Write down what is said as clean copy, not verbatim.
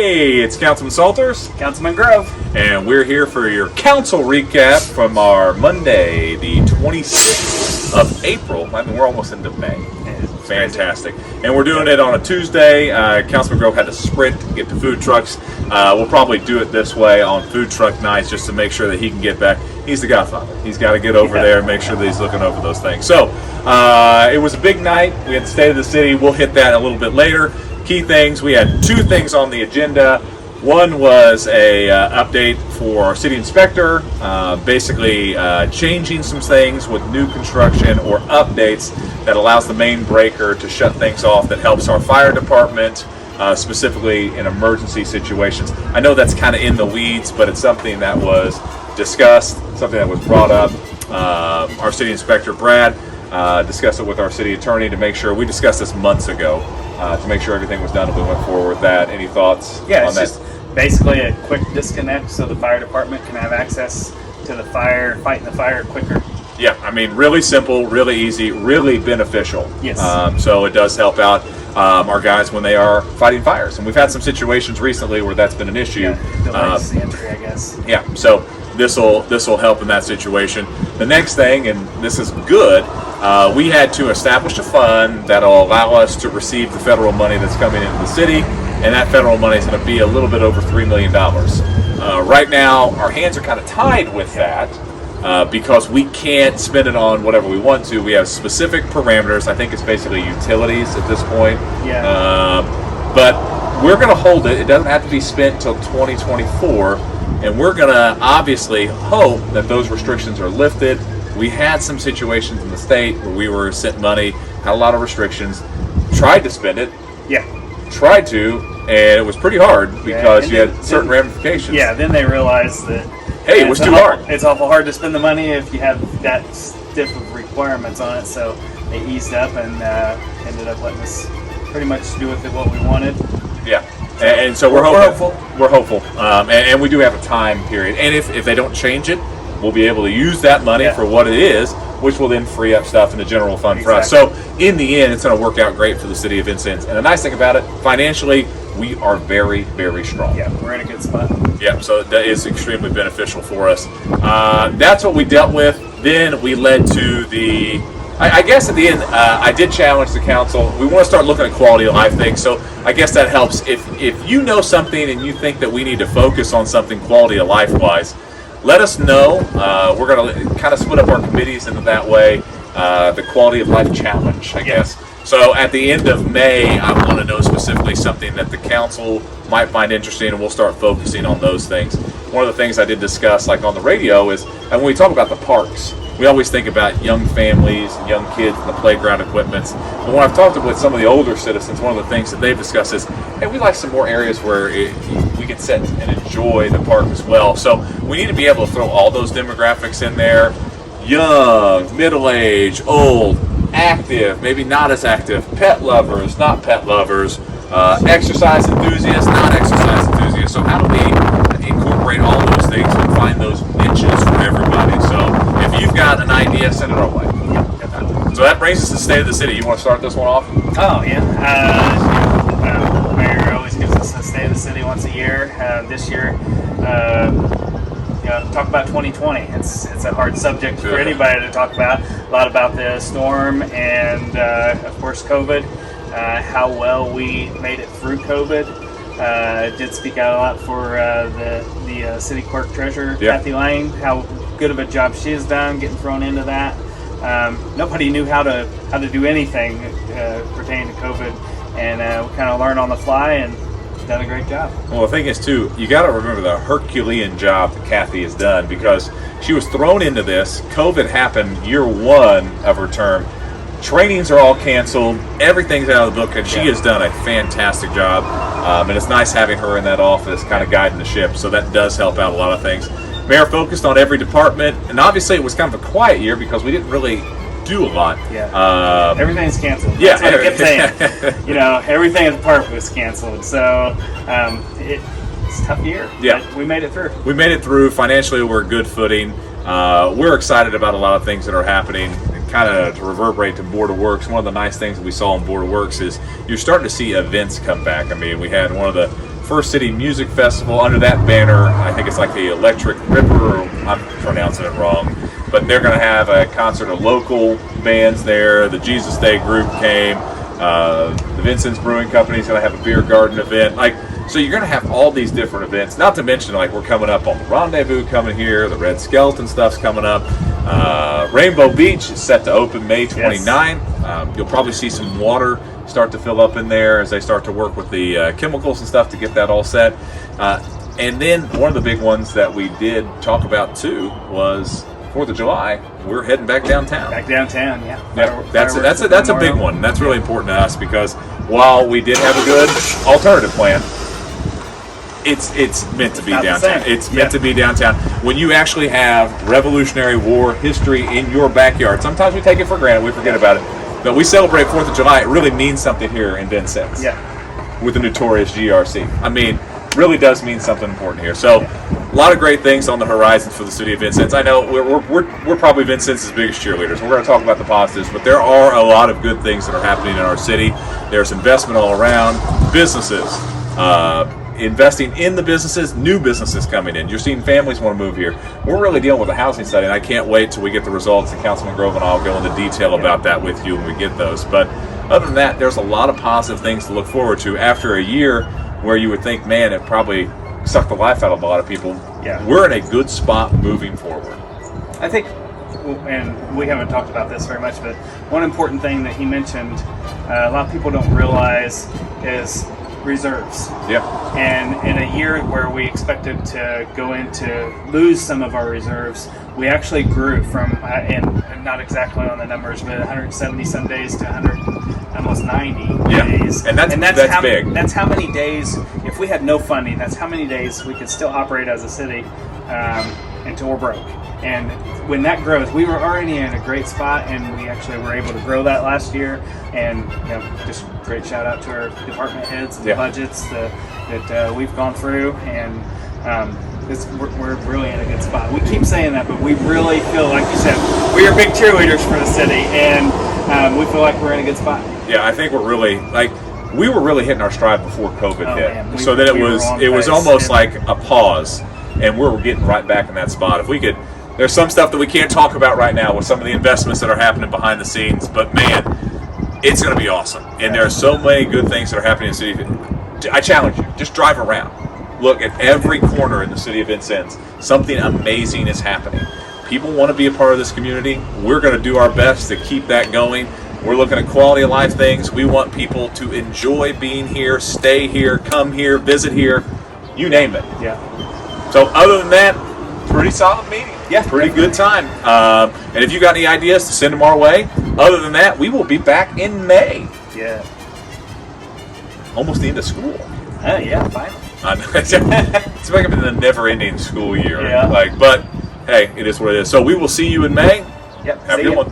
Hey, it's Councilman Salters. Councilman Grove. And we're here for your council recap from our Monday, the 26th of April. I mean, we're almost into May. Fantastic. And we're doing it on a Tuesday. Councilman Grove had to sprint to get to food trucks. We'll probably do it this way on food truck nights just to make sure that he can get back. He's the godfather. He's got to get over there and make sure that he's looking over those things. So it was a big night. We had the State of the City. We'll hit that a little bit later. Key things. We had two things on the agenda. One was a update for our city inspector, basically changing some things with new construction or updates that allows the main breaker to shut things off that helps our fire department, specifically in emergency situations. I know that's kind of in the weeds, but it's something that was discussed, something that was brought up. Our city inspector, Brad, discussed it with our city attorney to make sure, we discussed this months ago, to make sure everything was done and we went forward with that. Any thoughts on that? Just basically a quick disconnect so the fire department can have access to the fire, fighting the fire quicker. Yeah, I mean, really simple, really easy, really beneficial. Yes. So it does help out our guys when they are fighting fires. And we've had some situations recently where that's been an issue. Yeah, delays the entry, I guess. Yeah, so this will help in that situation. The next thing, and this is good, we had to establish a fund that'll allow us to receive the federal money that's coming into the city, and that federal money is going to be a little bit over $3 million. Right now, our hands are kind of tied with that because we can't spend it on whatever we want to. We have specific parameters. I think it's basically utilities at this point. Yeah. But we're going to hold it. It doesn't have to be spent till 2024. And we're going to obviously hope that those restrictions are lifted. We had some situations in the state where we were sent money, had a lot of restrictions, tried to spend it. Yeah. Tried to, and it was pretty hard because you had certain ramifications. Yeah, then they realized that, hey, it was too hard. It's awful hard to spend the money if you have that stiff of requirements on it. So they eased up and ended up letting us pretty much do with it what we wanted. Yeah. And so we're hopeful. We're hopeful. And we do have a time period. And if they don't change it, we'll be able to use that money for what it is, which will then free up stuff in the general fund for us. So in the end, it's going to work out great for the city of Vincennes. And the nice thing about it, financially, we are very, very strong. Yeah, we're in a good spot. Yeah, so that is extremely beneficial for us. That's what we dealt with. Then we led to the... I guess at the end, I did challenge the council. We want to start looking at quality of life things. So I guess that helps. If you know something and you think that we need to focus on something quality of life wise, let us know. We're going to kind of split up our committees into that way. The quality of life challenge, I guess. So at the end of May, I want to know specifically something that the council might find interesting, and we'll start focusing on those things. One of the things I did discuss, like on the radio, is, and when we talk about the parks, we always think about young families and young kids and the playground equipments. But when I've talked with some of the older citizens, one of the things that they've discussed is, hey, we like some more areas where we can sit and enjoy the park as well. So we need to be able to throw all those demographics in there. Young, middle-aged, old, active, maybe not as active, pet lovers, not pet lovers, exercise enthusiasts, not exercise enthusiasts. So how do we incorporate all those things and find those niches for everybody? So if you've got an idea, send it our way. So that brings us to the State of the City. You want to start this one off? Oh, yeah. Mayor always gives us the State of the City once a year. This year, talk about 2020. It's a hard subject for anybody to talk about. A lot about the storm and, of course, COVID. How well we made it through COVID. Did speak out a lot for the city clerk treasurer, Kathy Lane. How good of a job she has done getting thrown into that. Nobody knew how to do anything pertaining to COVID, and we kind of learned on the fly and done a great job. Well, the thing is, too, you got to remember the Herculean job that Kathy has done, because she was thrown into this. COVID happened year one of her term. Trainings are all canceled. Everything's out of the book, and she has done a fantastic job. And it's nice having her in that office kind of guiding the ship, so that does help out a lot of things. Mayor focused on every department, and obviously it was kind of a quiet year because we didn't really do a lot. Yeah. Everything's canceled. That's what I kept saying. Everything at the park was canceled. So it's a tough year. Yeah. But we made it through. We made it through. Financially, we're good footing. We're excited about a lot of things that are happening. And kind of to reverberate to Board of Works, one of the nice things that we saw on Board of Works is you're starting to see events come back. I mean, we had one of the First City Music Festival under that banner. I think it's like the Electric River, or I'm pronouncing it wrong, but they're going to have a concert of local bands there. The Jesus Day group came. The Vincent's Brewing Company is going to have a beer garden event. So you're going to have all these different events. Not to mention, we're coming up on the Rendezvous coming here. The Red Skeleton stuff's coming up. Rainbow Beach is set to open May 29th. You'll probably see some water start to fill up in there as they start to work with the chemicals and stuff to get that all set. And then one of the big ones that we did talk about too was 4th of July. We're heading back downtown. Back downtown, yeah. That's a big one. That's really important to us because while we did have a good alternative plan, it's meant to be downtown. It's meant to be downtown. When you actually have Revolutionary War history in your backyard, sometimes we take it for granted, we forget about it, but we celebrate 4th of July. It really means something here in Vincennes. Yeah. With the notorious GRC. I mean, really does mean something important here. So, a lot of great things on the horizon for the city of Vincennes. I know we're probably Vincennes' biggest cheerleaders. We're going to talk about the positives, but there are a lot of good things that are happening in our city. There's investment all around. Businesses, investing in the businesses, new businesses coming in. You're seeing families want to move here. We're really dealing with a housing study, and I can't wait till we get the results, and Councilman Grove and I'll go into detail about that with you when we get those. But other than that, there's a lot of positive things to look forward to after a year where you would think, man, it probably sucked the life out of a lot of people. Yeah. We're in a good spot moving forward. I think, and we haven't talked about this very much, but one important thing that he mentioned, a lot of people don't realize, is reserves. Yeah. And in a year where we expected to lose some of our reserves, we actually grew from, and not exactly on the numbers, but 170 some days to almost 90 days. And that's big. That's how many days, if we had no funding, that's how many days we could still operate as a city until we're broke. And when that grows, we were already in a great spot, and we actually were able to grow that last year. And just great shout out to our department heads and the budgets that we've gone through, and we're really in a good spot. We keep saying that, but we really feel, like you said, we are big cheerleaders for the city, and we feel like we're in a good spot. Yeah, I think we're really we were really hitting our stride before COVID hit. Man. So that it was almost like a pause, and we're getting right back in that spot. If we could, there's some stuff that we can't talk about right now with some of the investments that are happening behind the scenes, but man, it's going to be awesome. And there are so many good things that are happening in the city. I challenge you, just drive around. Look at every corner in the city of Vincennes. Something amazing is happening. People want to be a part of this community. We're going to do our best to keep that going. We're looking at quality of life things. We want people to enjoy being here, stay here, come here, visit here, you name it. Yeah. So other than that, pretty solid meeting. Yeah. Pretty good time. And if you got any ideas, to send them our way. Other than that, we will be back in May. Yeah. Almost the end of school. Yeah, finally. It's like I'm in the never-ending school year. Yeah. But hey, it is what it is. So we will see you in May. Yep. Have a good one.